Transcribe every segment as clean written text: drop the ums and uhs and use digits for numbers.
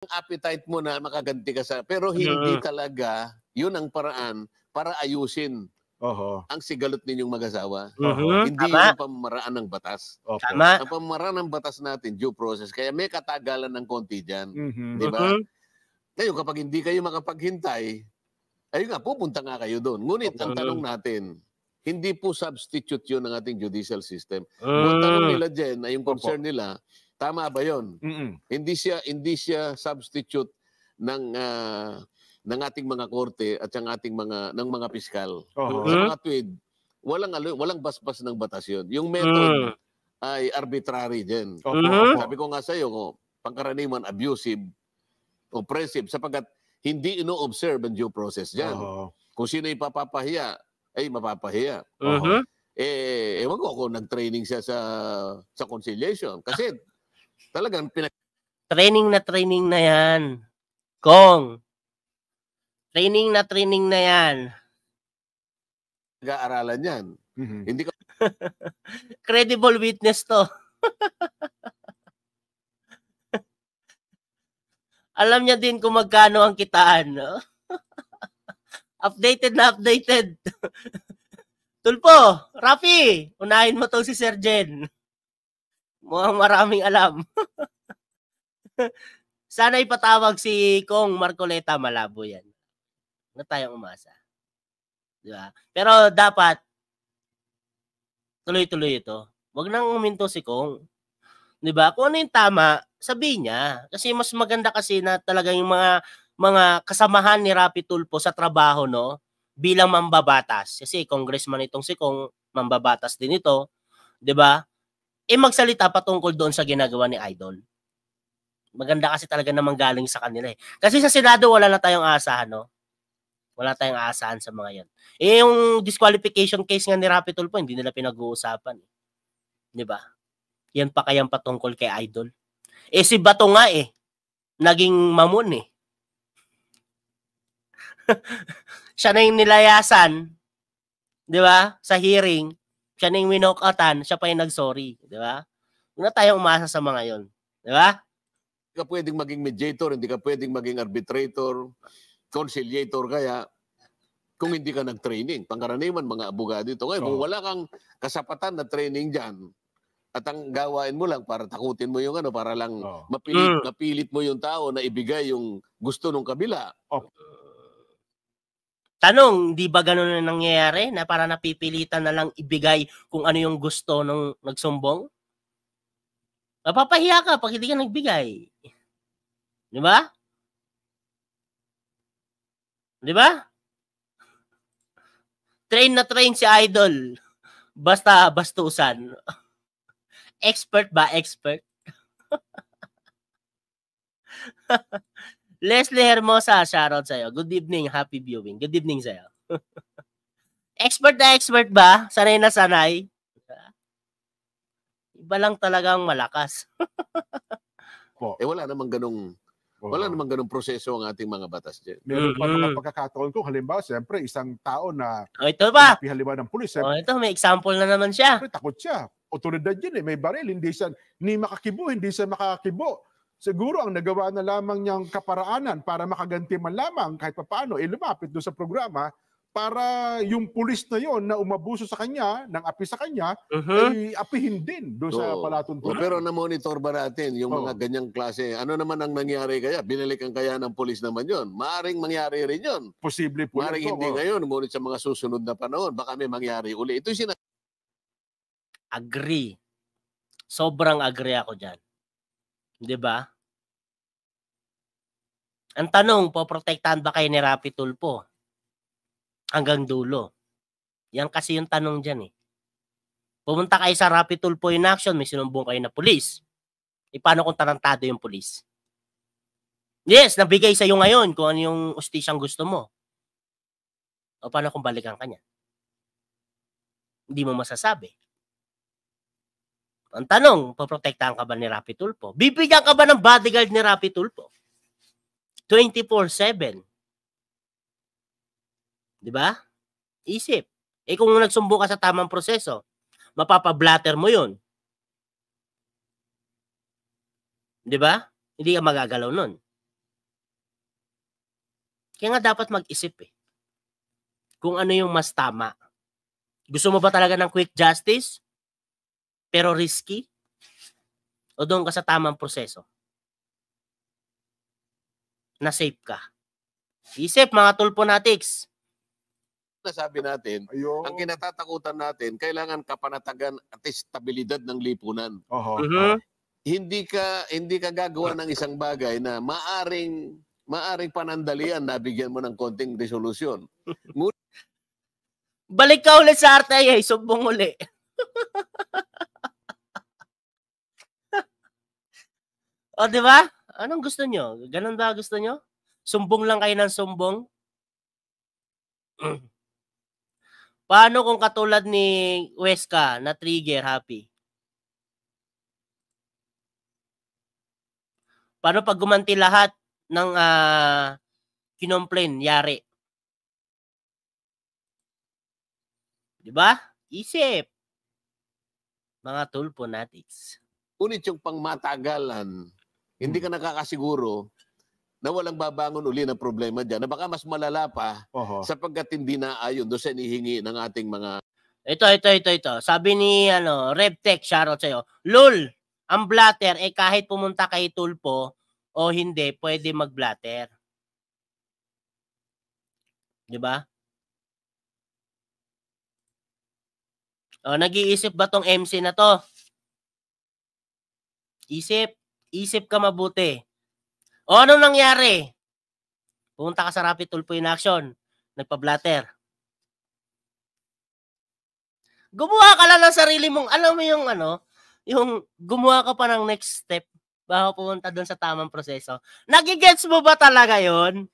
appetite mo na makaganti ka sa... Pero hindi talaga yun ang paraan para ayusin ang sigalot ninyong mag-asawa. Hindi yun ang pamamaraan ng batas. Tama. Ang pamamaraan ng batas natin, due process. Kaya may katagalan ng konti dyan. Di ba? Ngayon, kapag hindi kayo makapaghintay, ayun nga, pupunta nga kayo doon. Ngunit, ang tanong natin, hindi po substitute yun ng ating judicial system. Kung ang tanong nila dyan, ay yung concern nila, tama ba yun? Hindi siya substitute ng ating mga korte at ng mga piskal. Sa mga tweed, walang basbas ng batas yun. Yung method ay arbitrary din. Sabi ko nga sa iyo, pangkaraniwan abusive, oppressive, sapagkat hindi ino-observe ang due process dyan. Kung sino ipapapahiya, ay mapapahiya. Ewan ko kung nag-training siya sa conciliation. Kasi talagang training na yan. Kong. Training na yan. Nag-aaralan yan. Hindi ko... Credible witness to. Alam niya din kung magkano ang kitaan. No? Updated na updated. Tulpo, Rafi, unahin mo to si Sir Jen. Mukhang maraming alam. Sana ipatawag si Kong Marcoleta, malabo yan. Na tayong umasa. Diba? Pero dapat tuloy-tuloy ito. Huwag nang uminto si Kong. Diba? Kung ano yung tama, sabihin niya. Kasi mas maganda kasi na talaga yung mga kasamahan ni Rapi Tulfo sa trabaho, no? Bilang mambabatas. Kasi congressman itong si Kong, mambabatas din ito. Diba? Magsalita patungkol doon sa ginagawa ni Idol. Maganda kasi talaga namang galing sa kanila eh. Kasi sa Senado wala na tayong aasahan, no? Wala tayong aasahan sa mga yan. Yung disqualification case nga ni Rapi Tulfo, hindi nila pinag-uusapan. Di ba? Yan pa kayang patungkol kay Idol. Si Bato nga naging mamon eh. Siya na yung nilayasan, di ba? Sa hearing, siya na yung winokatan, siya pa yung nag-sorry. Di ba? Huwag na tayong umasa sa mga yon. Di ba? Hindi ka pwedeng maging mediator, hindi ka pwedeng maging arbitrator, conciliator kaya kung hindi ka nag-training. Pangkaraniwan, mga abogado ito. Ngayon, kung wala kang kasapatan na training dyan, at ang gawain mo lang para takutin mo yung para lang mapilit mo yung tao na ibigay yung gusto ng kabila. Tanong, di ba ganun na nangyayari? Na para napipilitan na lang ibigay kung ano yung gusto ng nagsumbong? Mapapahiya ka pag hindi ka nagbigay. Di ba? Di ba? Train na train si Idol. Basta bastusan. Expert ba? Expert? Leslie Hermosa, shoutout sa'yo. Good evening, happy viewing. Good evening sa'yo. Expert na expert ba? Sanay na sanay? Iba lang talagang malakas. Wala namang ganung proseso ang ating mga batas dyan. Meron pa mga pagkakataon ko, halimbawa, siyempre, isang tao na ito ba? Pihaliban ng pulis. Ito, may example na naman siya. Takot siya. Otoridad yun may baril. Hindi makakibo, hindi siya makakibo. Siguro ang nagawa na lamang niyang kaparaanan para makaganti man lamang kahit papaano, lumapit doon sa programa para yung pulis na yon na umabuso sa kanya, ng api sa kanya, ay apihin din doon sa palatuntunan. Pero na-monitor ba natin yung mga ganyang klase? Ano naman ang nangyari kaya? Binalikan kaya ng pulis naman yon? Maaring mangyari rin yon. Posible po. Maaring hindi ngayon, ngunit sa mga susunod na panahon, baka may mangyari uli. Ito yung agree. Sobrang agree ako dyan. Di ba? Ang tanong, poprotektahan ba kayo ni Rapi Tulfo? Hanggang dulo. Yan kasi yung tanong dyan eh. Pumunta kayo sa Rapi Tulfo in action, may sinumbong kayo na pulis. Paano kung tarantado yung pulis? Yes, nabigay sa'yo ngayon kung ano yung ustisyang gusto mo. O paano kung balikan ka niya? Hindi mo masasabi. Ang tanong, poprotektahan ka ba ni Rapi Tulfo? Bibigyan ka ba ng bodyguard ni Rapi Tulfo? 24/7. Di ba? Isip. Kung nagsumbo ka sa tamang proseso, mapapablatter mo yun. Di ba? Hindi ka magagalaw nun. Kaya nga dapat mag-isip kung ano yung mas tama. Gusto mo ba talaga ng quick justice? Pero risky? O doon ka sa tamang proseso? Na safe ka. Isip mga tulponatics. Nasabi natin, ang kinatatakutan natin, kailangan kapanatagan at estabilidad ng lipunan. Hindi ka gagawa ng isang bagay na maaring panandalian na bigyan mo ng konting resolusyon. Balik ka ulit sa RTA, sumbong uli. O, di ba? Anong gusto nyo? Ganun ba gusto nyo? Sumbong lang kayo ng sumbong? Paano kung katulad ni Weska na trigger, Happy? Paano pag gumanti lahat ng kinomplain, yari? Diba? Isip. Mga tulponatics. Ngunit yung pangmatagalan, hindi ka nakakasiguro na walang babangon uli ng problema dyan, na baka mas malala pa sapagkat hindi naayon doon sa inihingi ng ating mga... Ito. Sabi ni RevTech, shoutout sa'yo. Lul, ang blatter, kahit pumunta kay Tulpo o hindi, pwede mag-blatter. Diba? O, nag-iisip ba tong MC na to? Isip ka mabuti. O, anong nangyari? Pumunta ka sa Rapid Tulpo in Action. Nagpa-blatter. Gumawa ka lang ng sarili mong, alam mo yung yung gumawa ka pa ng next step bago pumunta doon sa tamang proseso. Nagigets mo ba talaga yon?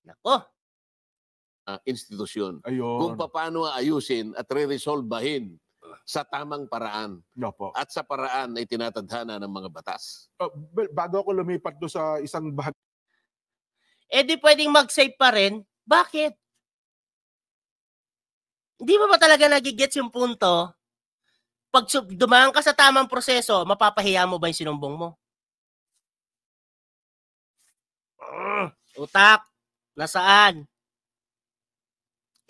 Nako. Institusyon. Kung paano ayusin at re-resolbahin sa tamang paraan. At sa paraan ay tinatadhana ng mga batas. Bago ako lumipat do sa isang bahagi. Di pwedeng mag-save pa rin. Bakit? Hindi mo ba talaga nagigets yung punto? Pag dumaan ka sa tamang proseso, mapapahiya mo ba yung sinumbong mo? Utak, nasaan?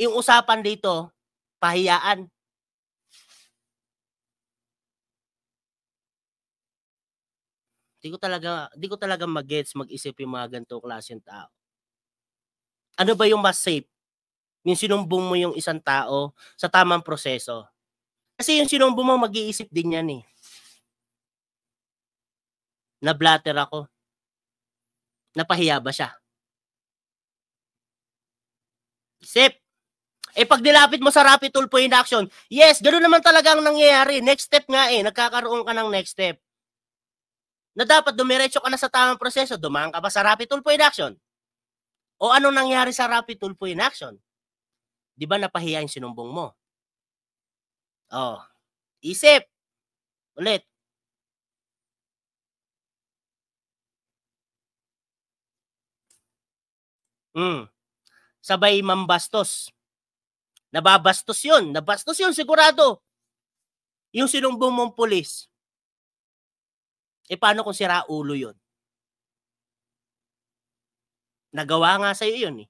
Yung usapan dito, pahiyaan. Di ko talaga mag-gets, mag-isip yung mga ganitong klaseng tao. Ano ba yung mas safe? Yung sinumbong mo yung isang tao sa tamang proseso. Kasi yung sinumbong mo, mag-iisip din yan Na-blatter ako. Napahiya ba siya? Isip. Pag nilapit mo sa Rapid Tulpo in Action, yes, ganoon naman talaga ang nangyayari. Next step nga nagkakaroon ka ng next step. Na dapat dumiretso ka na sa tamang proseso, dumaan ka ba sa Rapid Tulpo in Action? O anong nangyari sa Rapid Tulpo in Action? Di ba napahiya yung sinumbong mo? Isip. Ulit. Sabay mambastos. Nababastos yun. Nabastos yun, sigurado. Yung sinumbong mong pulis. Paano kung sira ulo yun? Nagawa nga sa'yo yun